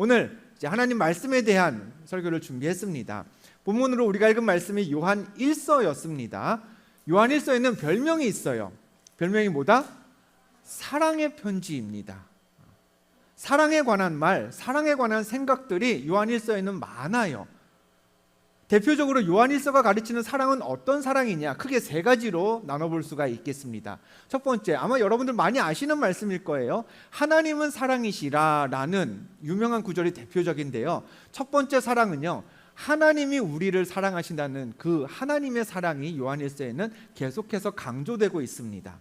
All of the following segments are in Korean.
오늘 이제 하나님 말씀에 대한 설교를 준비했습니다. 본문으로 우리가 읽은 말씀이 요한 1서였습니다. 요한 1서에는 별명이 있어요. 별명이 뭐다? 사랑의 편지입니다. 사랑에 관한 말, 사랑에 관한 생각들이 요한 1서에는 많아요. 대표적으로 요한 1서가 가르치는 사랑은 어떤 사랑이냐? 크게 세 가지로 나눠볼 수가 있겠습니다. 첫 번째, 아마 여러분들 많이 아시는 말씀일 거예요. 하나님은 사랑이시라 라는 유명한 구절이 대표적인데요. 첫 번째 사랑은요, 하나님이 우리를 사랑하신다는 그 하나님의 사랑이 요한 1서에는 계속해서 강조되고 있습니다.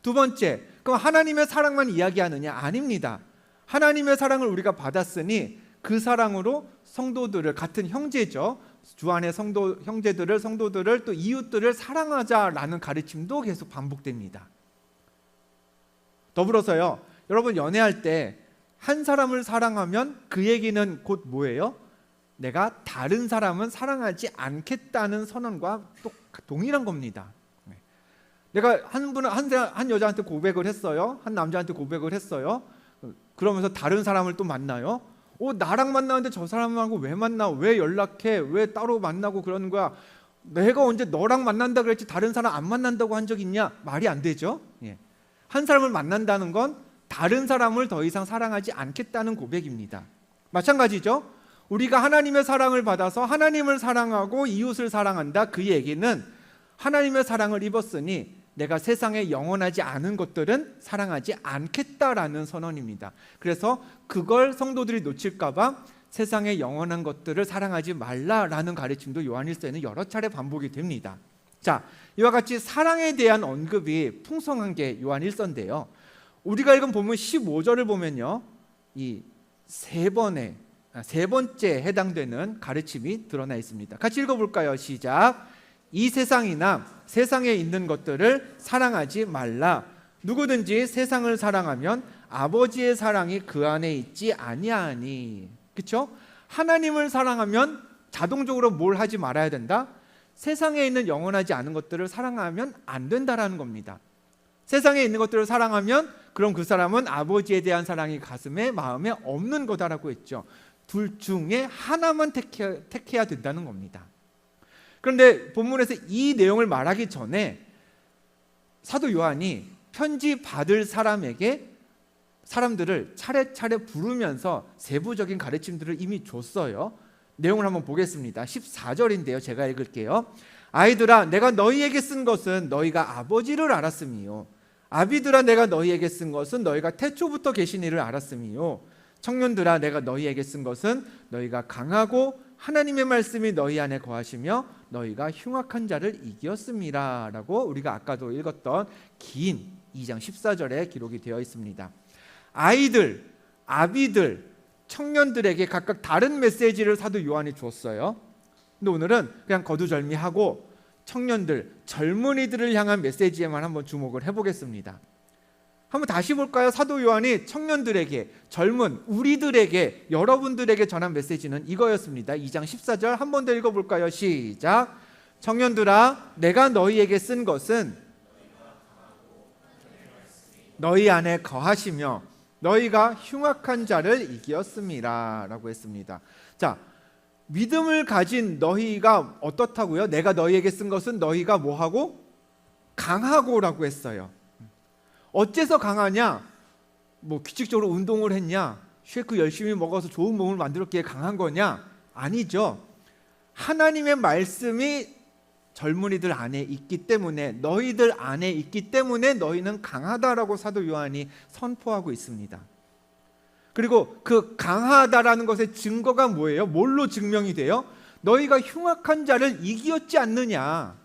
두 번째, 그럼 하나님의 사랑만 이야기하느냐? 아닙니다. 하나님의 사랑을 우리가 받았으니 그 사랑으로 성도들을, 같은 형제죠, 주 안의 성도들을 또 이웃들을 사랑하자라는 가르침도 계속 반복됩니다. 더불어서요, 여러분 연애할 때 한 사람을 사랑하면 그 얘기는 곧 뭐예요? 내가 다른 사람은 사랑하지 않겠다는 선언과 또 동일한 겁니다. 내가 한 여자한테 고백을 했어요. 한 남자한테 고백을 했어요. 그러면서 다른 사람을 또 만나요. 나랑 만나는데 저 사람하고 왜 만나? 왜 연락해? 왜 따로 만나고 그러는 거야? 내가 언제 너랑 만난다 그랬지 다른 사람 안 만난다고 한 적 있냐? 말이 안 되죠. 한 사람을 만난다는 건 다른 사람을 더 이상 사랑하지 않겠다는 고백입니다. 마찬가지죠. 우리가 하나님의 사랑을 받아서 하나님을 사랑하고 이웃을 사랑한다. 그 얘기는 하나님의 사랑을 입었으니 내가 세상에 영원하지 않은 것들은 사랑하지 않겠다라는 선언입니다. 그래서 그걸 성도들이 놓칠까 봐 세상에 영원한 것들을 사랑하지 말라라는 가르침도 요한 1서에는 여러 차례 반복이 됩니다. 자, 이와 같이 사랑에 대한 언급이 풍성한 게 요한 1서인데요. 우리가 읽은 본문 15절을 보면요, 이 세 번째 해당되는 가르침이 드러나 있습니다. 같이 읽어볼까요? 시작. 이 세상이나 세상에 있는 것들을 사랑하지 말라. 누구든지 세상을 사랑하면 아버지의 사랑이 그 안에 있지 아니하니. 그렇죠? 하나님을 사랑하면 자동적으로 뭘 하지 말아야 된다? 세상에 있는 영원하지 않은 것들을 사랑하면 안 된다라는 겁니다. 세상에 있는 것들을 사랑하면 그럼 그 사람은 아버지에 대한 사랑이 가슴에 마음에 없는 거다라고 했죠. 둘 중에 하나만 택해야 된다는 겁니다. 그런데 본문에서 이 내용을 말하기 전에 사도 요한이 편지 받을 사람들을 차례차례 부르면서 세부적인 가르침들을 이미 줬어요. 내용을 한번 보겠습니다. 14절인데요. 제가 읽을게요. 아이들아, 내가 너희에게 쓴 것은 너희가 아버지를 알았음이요. 아비들아, 내가 너희에게 쓴 것은 너희가 태초부터 계신 이를 알았음이요. 청년들아, 내가 너희에게 쓴 것은 너희가 강하고 하나님의 말씀이 너희 안에 거하시며 너희가 흉악한 자를 이겼음이라 라고 우리가 아까도 읽었던 긴 2장 14절에 기록이 되어 있습니다. 아이들, 아비들, 청년들에게 각각 다른 메시지를 사도 요한이 줬어요. 근데 오늘은 그냥 거두절미하고 청년들, 젊은이들을 향한 메시지에만 한번 주목을 해보겠습니다. 한번 다시 볼까요? 사도 요한이 청년들에게, 젊은 우리들에게, 여러분들에게 전한 메시지는 이거였습니다. 2장 14절 한 번 더 읽어볼까요? 시작. 청년들아, 내가 너희에게 쓴 것은 너희 안에 거하시며 너희가 흉악한 자를 이겼음이라 라고 했습니다. 자, 믿음을 가진 너희가 어떻다고요? 내가 너희에게 쓴 것은 너희가 뭐하고? 강하고 라고 했어요. 어째서 강하냐? 규칙적으로 운동을 했냐? 쉐이크 열심히 먹어서 좋은 몸을 만들었기에 강한 거냐? 아니죠. 하나님의 말씀이 젊은이들 안에 있기 때문에, 너희들 안에 있기 때문에 너희는 강하다라고 사도 요한이 선포하고 있습니다. 그리고 그 강하다라는 것의 증거가 뭐예요? 뭘로 증명이 돼요? 너희가 흉악한 자를 이겼지 않느냐?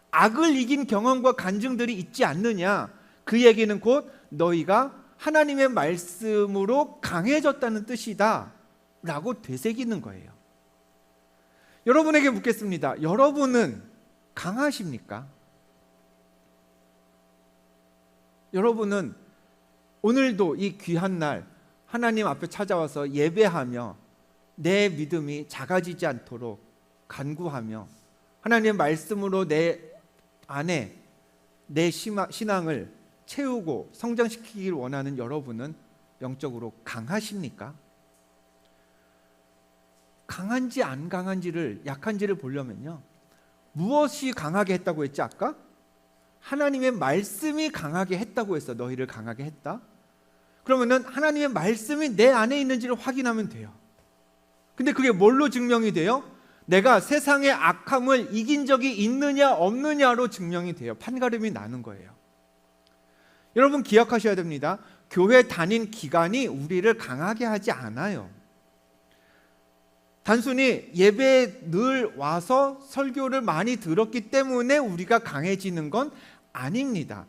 악을 이긴 경험과 간증들이 있지 않느냐? 그 얘기는 곧 너희가 하나님의 말씀으로 강해졌다는 뜻이다 라고 되새기는 거예요. 여러분에게 묻겠습니다. 여러분은 강하십니까? 여러분은 오늘도 이 귀한 날 하나님 앞에 찾아와서 예배하며 내 믿음이 작아지지 않도록 간구하며 하나님의 말씀으로 내 안에 내 신앙을 채우고 성장시키길 원하는 여러분은 영적으로 강하십니까? 강한지 안 강한지를, 약한지를 보려면요, 무엇이 강하게 했다고 했지 아까? 하나님의 말씀이 강하게 했다고 했어. 너희를 강하게 했다. 그러면은 하나님의 말씀이 내 안에 있는지를 확인하면 돼요. 근데 그게 뭘로 증명이 돼요? 내가 세상의 악함을 이긴 적이 있느냐 없느냐로 증명이 돼요. 판가름이 나는 거예요. 여러분 기억하셔야 됩니다. 교회 다닌 기간이 우리를 강하게 하지 않아요. 단순히 예배에 늘 와서 설교를 많이 들었기 때문에 우리가 강해지는 건 아닙니다.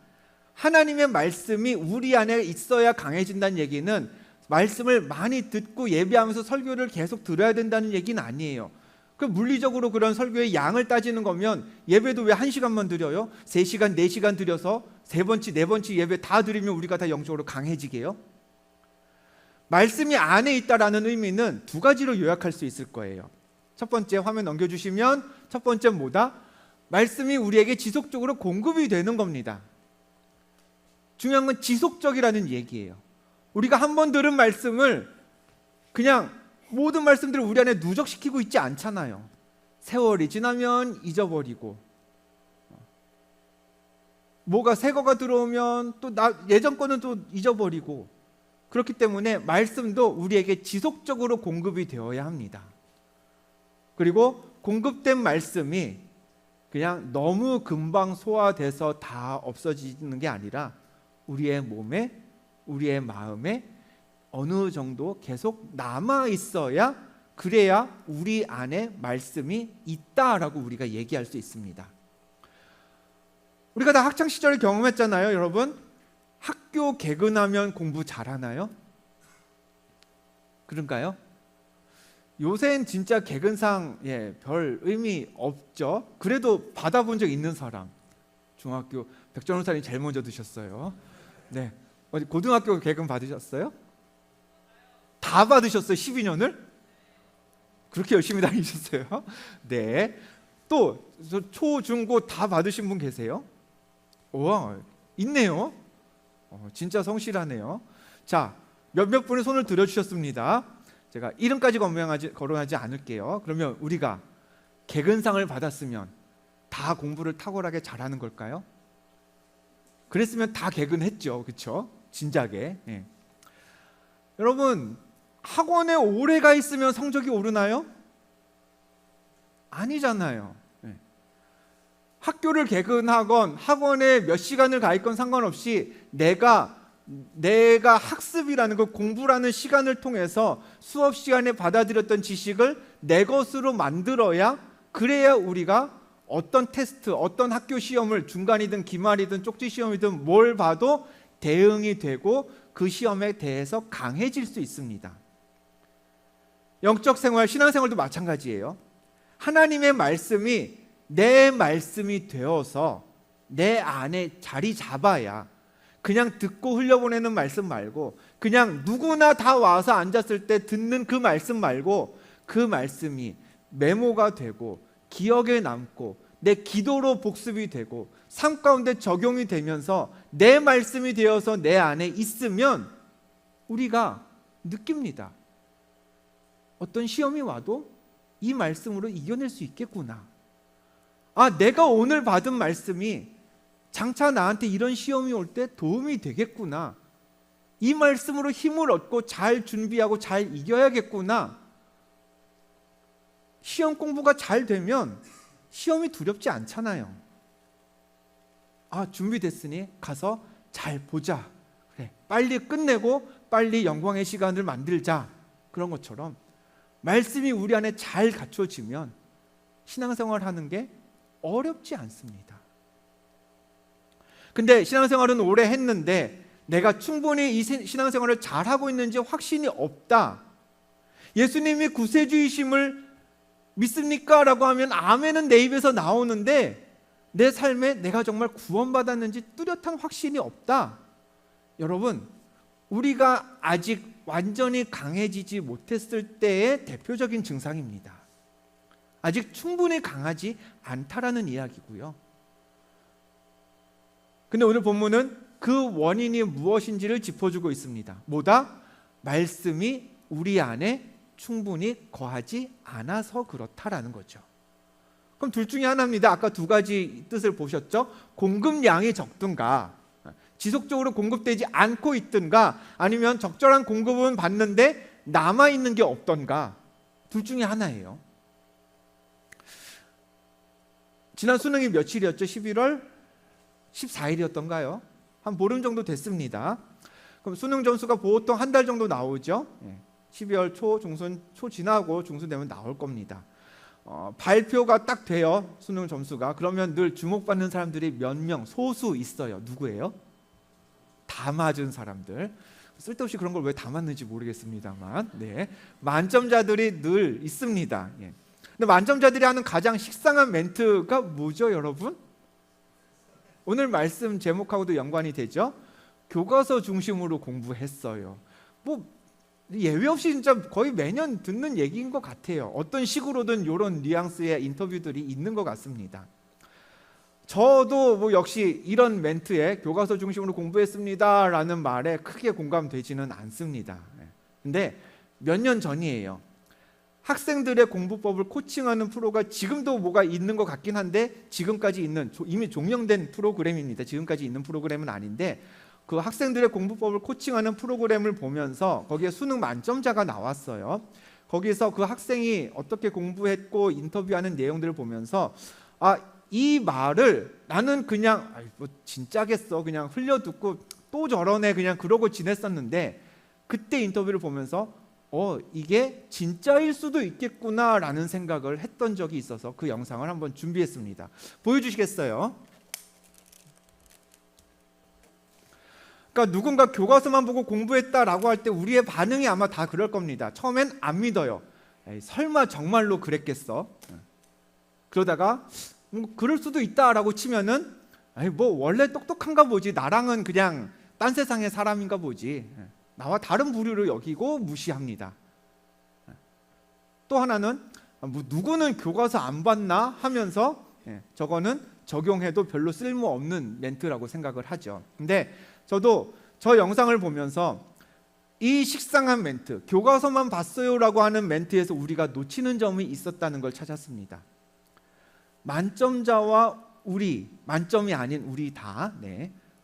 하나님의 말씀이 우리 안에 있어야 강해진다는 얘기는 말씀을 많이 듣고 예배하면서 설교를 계속 들어야 된다는 얘기는 아니에요. 그 물리적으로 그런 설교의 양을 따지는 거면 예배도 왜 1시간만 드려요? 3시간, 4시간 드려서 3번치, 4번치 예배 다 드리면 우리가 다 영적으로 강해지게요? 말씀이 안에 있다라는 의미는 두 가지로 요약할 수 있을 거예요. 첫 번째, 화면 넘겨주시면 첫 번째 뭐다? 말씀이 우리에게 지속적으로 공급이 되는 겁니다. 중요한 건 지속적이라는 얘기예요. 우리가 한 번 들은 말씀을 그냥 모든 말씀들을 우리 안에 누적시키고 있지 않잖아요. 세월이 지나면 잊어버리고, 뭐가 새 거가 들어오면 또 예전 거는 또 잊어버리고, 그렇기 때문에 말씀도 우리에게 지속적으로 공급이 되어야 합니다. 그리고 공급된 말씀이 그냥 너무 금방 소화돼서 다 없어지는 게 아니라 우리의 몸에, 우리의 마음에 어느 정도 계속 남아 있어야, 그래야 우리 안에 말씀이 있다라고 우리가 얘기할 수 있습니다. 우리가 다 학창 시절을 경험했잖아요, 여러분. 학교 개근하면 공부 잘하나요? 그런가요? 요새는 진짜 개근상 별 의미 없죠. 그래도 받아본 적 있는 사람. 중학교 백전호사님 제일 먼저 드셨어요. 네, 어디 고등학교 개근 받으셨어요? 다 받으셨어요? 12년을? 그렇게 열심히 다니셨어요? 네. 또 초, 중, 고 다 받으신 분 계세요? 우와, 있네요. 진짜 성실하네요. 자, 몇몇 분의 손을 들어주셨습니다. 제가 이름까지 거론하지 않을게요. 그러면 우리가 개근상을 받았으면 다 공부를 탁월하게 잘하는 걸까요? 그랬으면 다 개근했죠, 그렇죠? 진작에. 여러분, 학원에 오래 가 있으면 성적이 오르나요? 아니잖아요. 학교를 개근하건 학원에 몇 시간을 가 있건 상관없이 내가 학습이라는 것, 공부라는 시간을 통해서 수업 시간에 받아들였던 지식을 내 것으로 만들어야, 그래야 우리가 어떤 테스트, 어떤 학교 시험을 중간이든 기말이든 쪽지 시험이든 뭘 봐도 대응이 되고 그 시험에 대해서 강해질 수 있습니다. 영적 생활, 신앙생활도 마찬가지예요. 하나님의 말씀이 내 말씀이 되어서 내 안에 자리 잡아야, 그냥 듣고 흘려보내는 말씀 말고, 그냥 누구나 다 와서 앉았을 때 듣는 그 말씀 말고, 그 말씀이 메모가 되고 기억에 남고 내 기도로 복습이 되고 삶 가운데 적용이 되면서 내 말씀이 되어서 내 안에 있으면 우리가 느낍니다. 어떤 시험이 와도 이 말씀으로 이겨낼 수 있겠구나. 아, 내가 오늘 받은 말씀이 장차 나한테 이런 시험이 올 때 도움이 되겠구나. 이 말씀으로 힘을 얻고 잘 준비하고 잘 이겨야겠구나. 시험 공부가 잘 되면 시험이 두렵지 않잖아요. 아, 준비됐으니 가서 잘 보자. 그래, 빨리 끝내고 빨리 영광의 시간을 만들자. 그런 것처럼 말씀이 우리 안에 잘 갖춰지면 신앙생활 하는 게 어렵지 않습니다. 근데 신앙생활은 오래 했는데 내가 충분히 이 신앙생활을 잘하고 있는지 확신이 없다. 예수님이 구세주이심을 믿습니까? 라고 하면 아멘은 내 입에서 나오는데 내 삶에 내가 정말 구원받았는지 뚜렷한 확신이 없다. 여러분, 우리가 아직 완전히 강해지지 못했을 때의 대표적인 증상입니다. 아직 충분히 강하지 않다라는 이야기고요. 근데 오늘 본문은 그 원인이 무엇인지를 짚어주고 있습니다. 뭐다? 말씀이 우리 안에 충분히 거하지 않아서 그렇다라는 거죠. 그럼 둘 중에 하나입니다. 아까 두 가지 뜻을 보셨죠? 공급량이 적든가, 지속적으로 공급되지 않고 있든가, 아니면 적절한 공급은 받는데 남아있는 게 없던가, 둘 중에 하나예요. 지난 수능이 며칠이었죠? 11월 14일이었던가요? 한 보름 정도 됐습니다. 그럼 수능 점수가 보통 한 달 정도 나오죠. 12월 초, 중순, 초 지나고 중순 되면 나올 겁니다. 발표가 딱 돼요. 수능 점수가. 그러면 늘 주목받는 사람들이 몇 명, 소수 있어요. 누구예요? 다 맞은 사람들. 쓸데없이 그런 걸 왜 다 맞는지 모르겠습니다만, 네, 만점자들이 늘 있습니다. 근데 만점자들이 하는 가장 식상한 멘트가 뭐죠, 여러분? 오늘 말씀 제목하고도 연관이 되죠. 교과서 중심으로 공부했어요. 뭐 예외 없이 진짜 거의 매년 듣는 얘기인 것 같아요. 어떤 식으로든 이런 뉘앙스의 인터뷰들이 있는 것 같습니다. 저도 뭐 역시 이런 멘트에 교과서 중심으로 공부했습니다 라는 말에 크게 공감되지는 않습니다. 근데 몇 년 전이에요. 학생들의 공부법을 코칭하는 프로가 지금도 뭐가 있는 것 같긴 한데, 지금까지 있는, 이미 종영된 프로그램입니다. 지금까지 있는 프로그램은 아닌데, 그 학생들의 공부법을 코칭하는 프로그램을 보면서 거기에 수능 만점자가 나왔어요. 거기서 그 학생이 어떻게 공부했고 인터뷰하는 내용들을 보면서, 이 말을 나는 그냥 뭐 진짜겠어, 그냥 흘려듣고 또 저러네, 그냥 그러고 지냈었는데, 그때 인터뷰를 보면서 이게 진짜일 수도 있겠구나 라는 생각을 했던 적이 있어서 그 영상을 한번 준비했습니다. 보여주시겠어요? 그러니까 누군가 교과서만 보고 공부했다라고 할 때 우리의 반응이 아마 다 그럴 겁니다. 처음엔 안 믿어요. 에이, 설마 정말로 그랬겠어? 그러다가 그럴 수도 있다라고 치면은 뭐 원래 똑똑한가 보지, 나랑은 그냥 딴 세상의 사람인가 보지, 나와 다른 부류로 여기고 무시합니다. 또 하나는 뭐 누구는 교과서 안 봤나 하면서 저거는 적용해도 별로 쓸모없는 멘트라고 생각을 하죠. 근데 저도 저 영상을 보면서 이 식상한 멘트, 교과서만 봤어요라고 하는 멘트에서 우리가 놓치는 점이 있었다는 걸 찾았습니다. 만점자와 우리, 만점이 아닌 우리 다,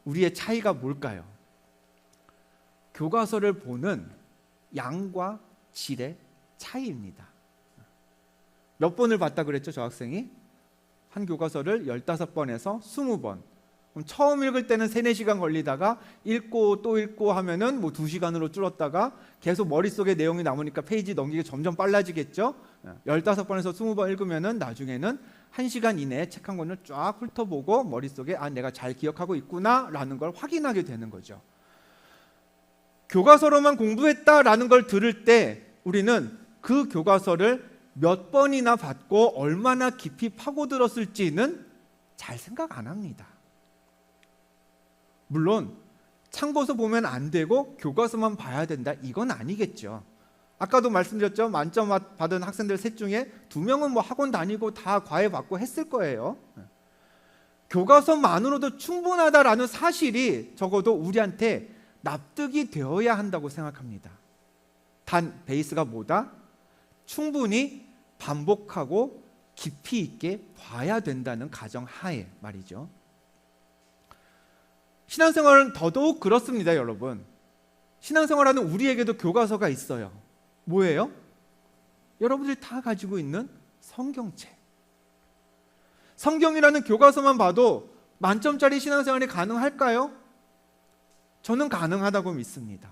우리의 차이가 뭘까요? 교과서를 보는 양과 질의 차이입니다. 몇 번을 봤다 그랬죠, 저 학생이? 한 교과서를 15번에서 20번. 그럼 처음 읽을 때는 3-4시간 걸리다가 읽고 또 읽고 하면은 뭐 2시간으로 줄었다가 계속 머릿속에 내용이 남으니까 페이지 넘기기 점점 빨라지겠죠. 15번에서 20번 읽으면은 나중에는 1시간 이내에 책 한 권을 쫙 훑어보고 머릿속에 내가 잘 기억하고 있구나 라는 걸 확인하게 되는 거죠. 교과서로만 공부했다라는 걸 들을 때 우리는 그 교과서를 몇 번이나 받고 얼마나 깊이 파고들었을지는 잘 생각 안 합니다. 물론 참고서 보면 안 되고 교과서만 봐야 된다, 이건 아니겠죠. 아까도 말씀드렸죠. 만점 받은 학생들 셋 중에 2명은 뭐 학원 다니고 다 과외 받고 했을 거예요. 교과서만으로도 충분하다라는 사실이 적어도 우리한테 납득이 되어야 한다고 생각합니다. 단 베이스가 뭐다? 충분히 반복하고 깊이 있게 봐야 된다는 가정하에 말이죠. 신앙생활은 더더욱 그렇습니다, 여러분. 신앙생활하는 우리에게도 교과서가 있어요. 뭐예요? 여러분들이 다 가지고 있는 성경책. 성경이라는 교과서만 봐도 만점짜리 신앙생활이 가능할까요? 저는 가능하다고 믿습니다.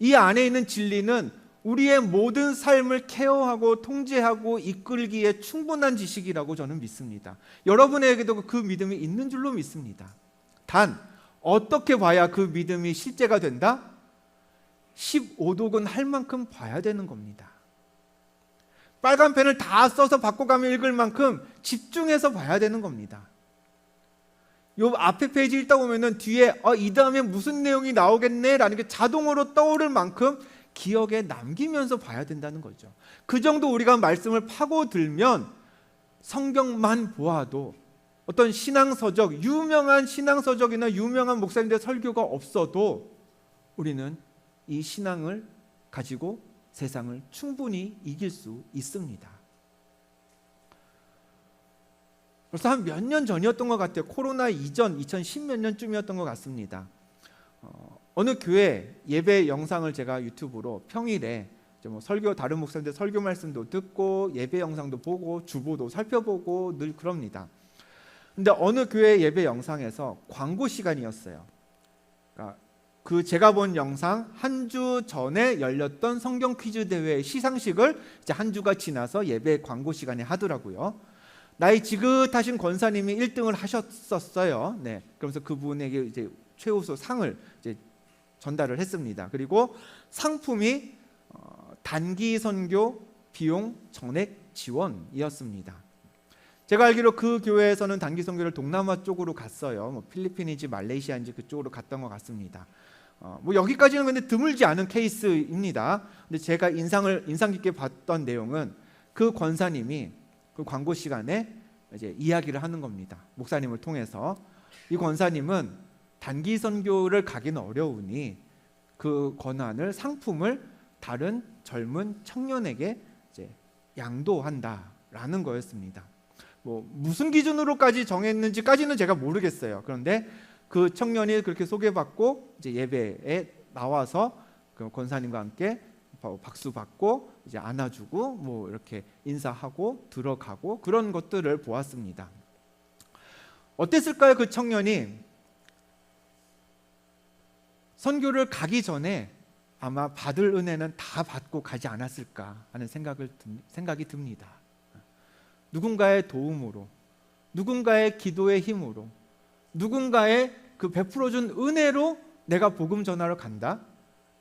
이 안에 있는 진리는 우리의 모든 삶을 케어하고 통제하고 이끌기에 충분한 지식이라고 저는 믿습니다. 여러분에게도 그 믿음이 있는 줄로 믿습니다. 단 어떻게 봐야 그 믿음이 실제가 된다? 15독은 할 만큼 봐야 되는 겁니다. 빨간 펜을 다 써서 바꿔가며 읽을 만큼 집중해서 봐야 되는 겁니다. 요 앞에 페이지 읽다 보면은 뒤에 이 다음에 무슨 내용이 나오겠네 라는 게 자동으로 떠오를 만큼 기억에 남기면서 봐야 된다는 거죠. 그 정도 우리가 말씀을 파고들면 성경만 보아도 어떤 신앙서적, 유명한 신앙서적이나 유명한 목사님들의 설교가 없어도 우리는 이 신앙을 가지고 세상을 충분히 이길 수 있습니다. 벌써 한 몇 년 전이었던 것 같아요. 코로나 이전 2010몇 년쯤이었던 것 같습니다. 어느 교회 예배 영상을 제가 유튜브로 평일에 뭐 설교, 다른 목사님들 설교 말씀도 듣고 예배 영상도 보고 주보도 살펴보고 늘 그럽니다. 근데 어느 교회 예배 영상에서 광고 시간이었어요. 그러니까 그 제가 본 영상 한 주 전에 열렸던 성경 퀴즈 대회 시상식을 이제 한 주가 지나서 예배 광고 시간에 하더라고요. 나이 지긋하신 권사님이 1등을 하셨었어요. 네, 그러면서 그분에게 이제 최우수 상을 이제 전달을 했습니다. 그리고 상품이 단기 선교 비용 전액 지원이었습니다. 제가 알기로 그 교회에서는 단기 선교를 동남아 쪽으로 갔어요. 뭐 필리핀인지 말레이시아인지 그쪽으로 갔던 것 같습니다. 뭐 여기까지는 근데 드물지 않은 케이스입니다. 근데 제가 인상 깊게 봤던 내용은 그 권사님이 그 광고 시간에 이제 이야기를 하는 겁니다. 목사님을 통해서 이 권사님은 단기 선교를 가기는 어려우니 그 권한을 상품을 다른 젊은 청년에게 이제 양도한다라는 거였습니다. 뭐 무슨 기준으로까지 정했는지까지는 제가 모르겠어요. 그런데 그 청년이 그렇게 소개받고 이제 예배에 나와서 그 권사님과 함께 박수 받고 이제 안아주고 뭐 이렇게 인사하고 들어가고 그런 것들을 보았습니다. 어땠을까요? 그 청년이 선교를 가기 전에 아마 받을 은혜는 다 받고 가지 않았을까 하는 생각이 듭니다. 누군가의 도움으로, 누군가의 기도의 힘으로, 누군가의 그 베풀어준 은혜로 내가 복음 전하러 간다?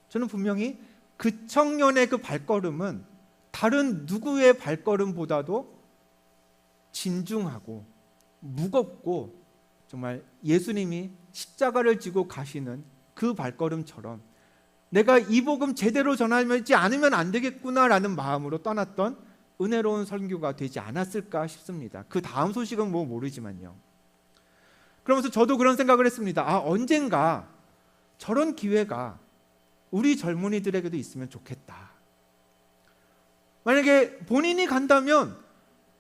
저는 분명히 그 청년의 그 발걸음은 다른 누구의 발걸음보다도 진중하고 무겁고 정말 예수님이 십자가를 지고 가시는 그 발걸음처럼 내가 이 복음 제대로 전하지 않으면 안 되겠구나라는 마음으로 떠났던 은혜로운 선교가 되지 않았을까 싶습니다. 그 다음 소식은 뭐 모르지만요. 그러면서 저도 그런 생각을 했습니다. 언젠가 저런 기회가 우리 젊은이들에게도 있으면 좋겠다. 만약에 본인이 간다면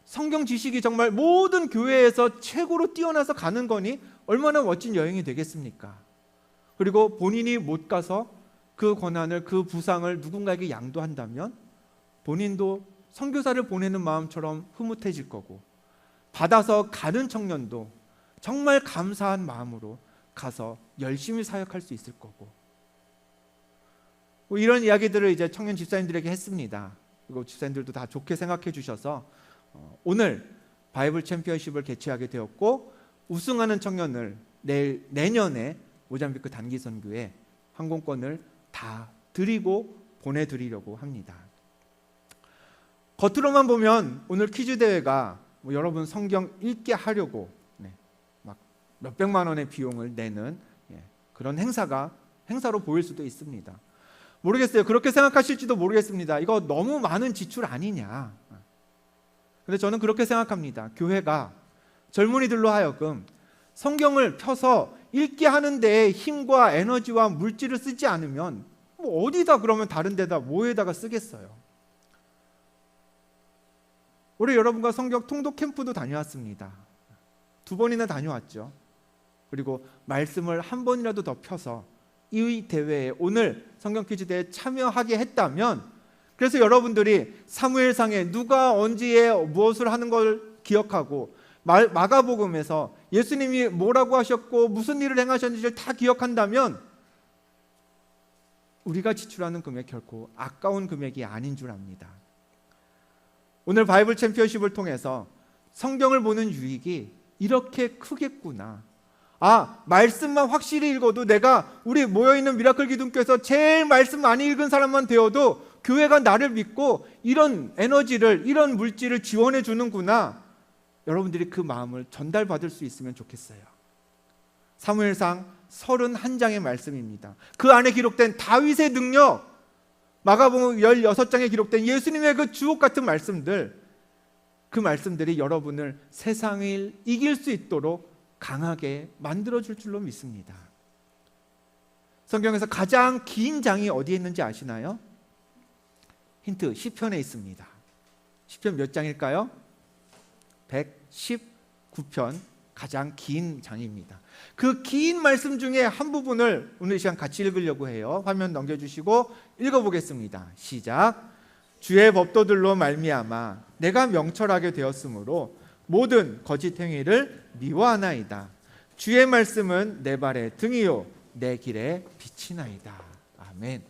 성경 지식이 정말 모든 교회에서 최고로 뛰어나서 가는 거니 얼마나 멋진 여행이 되겠습니까? 그리고 본인이 못 가서 그 권한을, 그 부상을 누군가에게 양도한다면 본인도 선교사를 보내는 마음처럼 흐뭇해질 거고, 받아서 가는 청년도 정말 감사한 마음으로 가서 열심히 사역할 수 있을 거고, 뭐 이런 이야기들을 이제 청년 집사님들에게 했습니다. 그리고 집사님들도 다 좋게 생각해 주셔서 오늘 바이블 챔피언십을 개최하게 되었고, 우승하는 청년을 내년에 모잠비크 단기 선교에 항공권을 다 드리고 보내드리려고 합니다. 겉으로만 보면 오늘 퀴즈 대회가 뭐 여러분 성경 읽게 하려고 막 몇백만 원의 비용을 내는 그런 행사로 보일 수도 있습니다. 모르겠어요. 그렇게 생각하실지도 모르겠습니다. 이거 너무 많은 지출 아니냐. 근데 저는 그렇게 생각합니다. 교회가 젊은이들로 하여금 성경을 펴서 읽게 하는 데에 힘과 에너지와 물질을 쓰지 않으면 뭐 어디다 그러면 다른 데다 뭐에다가 쓰겠어요. 올해 여러분과 성경 통독 캠프도 다녀왔습니다. 2번이나 다녀왔죠. 그리고 말씀을 한 번이라도 더 펴서 이 대회에, 오늘 성경 퀴즈 대회에 참여하게 했다면, 그래서 여러분들이 사무엘상에 누가 언제에 무엇을 하는 걸 기억하고 마가복음에서 예수님이 뭐라고 하셨고 무슨 일을 행하셨는지를 다 기억한다면 우리가 지출하는 금액 결코 아까운 금액이 아닌 줄 압니다. 오늘 바이블 챔피언십을 통해서 성경을 보는 유익이 이렇게 크겠구나. 말씀만 확실히 읽어도, 내가 우리 모여있는 미라클 기둥교에서 제일 말씀 많이 읽은 사람만 되어도 교회가 나를 믿고 이런 에너지를, 이런 물질을 지원해 주는구나. 여러분들이 그 마음을 전달받을 수 있으면 좋겠어요. 사무엘상 31장의 말씀입니다. 그 안에 기록된 다윗의 능력, 마가복음 16장에 기록된 예수님의 그 주옥 같은 말씀들, 그 말씀들이 여러분을 세상을 이길 수 있도록 강하게 만들어줄 줄로 믿습니다. 성경에서 가장 긴 장이 어디에 있는지 아시나요? 힌트, 시편에 있습니다. 시편 몇 장일까요? 119편, 가장 긴 장입니다. 그 긴 말씀 중에 한 부분을 오늘 이 시간 같이 읽으려고 해요. 화면 넘겨주시고 읽어보겠습니다. 시작. 주의 법도들로 말미암아 내가 명철하게 되었으므로 모든 거짓 행위를 미워하나이다. 주의 말씀은 내 발의 등이요 내 길에 빛이나이다. 아멘.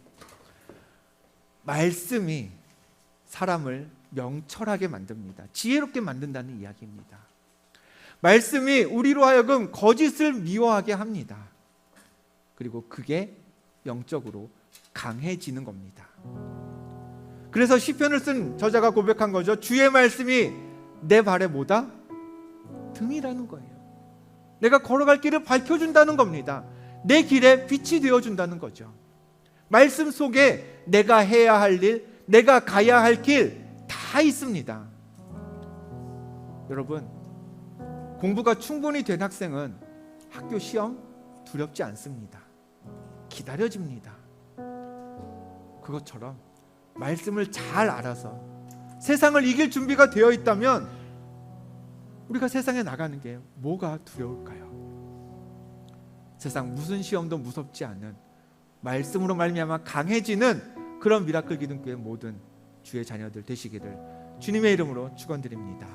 말씀이 사람을 명철하게 만듭니다. 지혜롭게 만든다는 이야기입니다. 말씀이 우리로 하여금 거짓을 미워하게 합니다. 그리고 그게 영적으로 강해지는 겁니다. 그래서 시편을 쓴 저자가 고백한 거죠. 주의 말씀이 내 발에 뭐다? 등이라는 거예요. 내가 걸어갈 길을 밝혀준다는 겁니다. 내 길에 빛이 되어준다는 거죠. 말씀 속에 내가 해야 할 일, 내가 가야 할 길 다 있습니다. 여러분, 공부가 충분히 된 학생은 학교 시험 두렵지 않습니다. 기다려집니다. 그것처럼 말씀을 잘 알아서 세상을 이길 준비가 되어 있다면 우리가 세상에 나가는 게 뭐가 두려울까요? 세상 무슨 시험도 무섭지 않은 말씀으로 말미암아 강해지는 그런 미라클 기둥교회 모든 주의 자녀들 되시기를 주님의 이름으로 축원드립니다.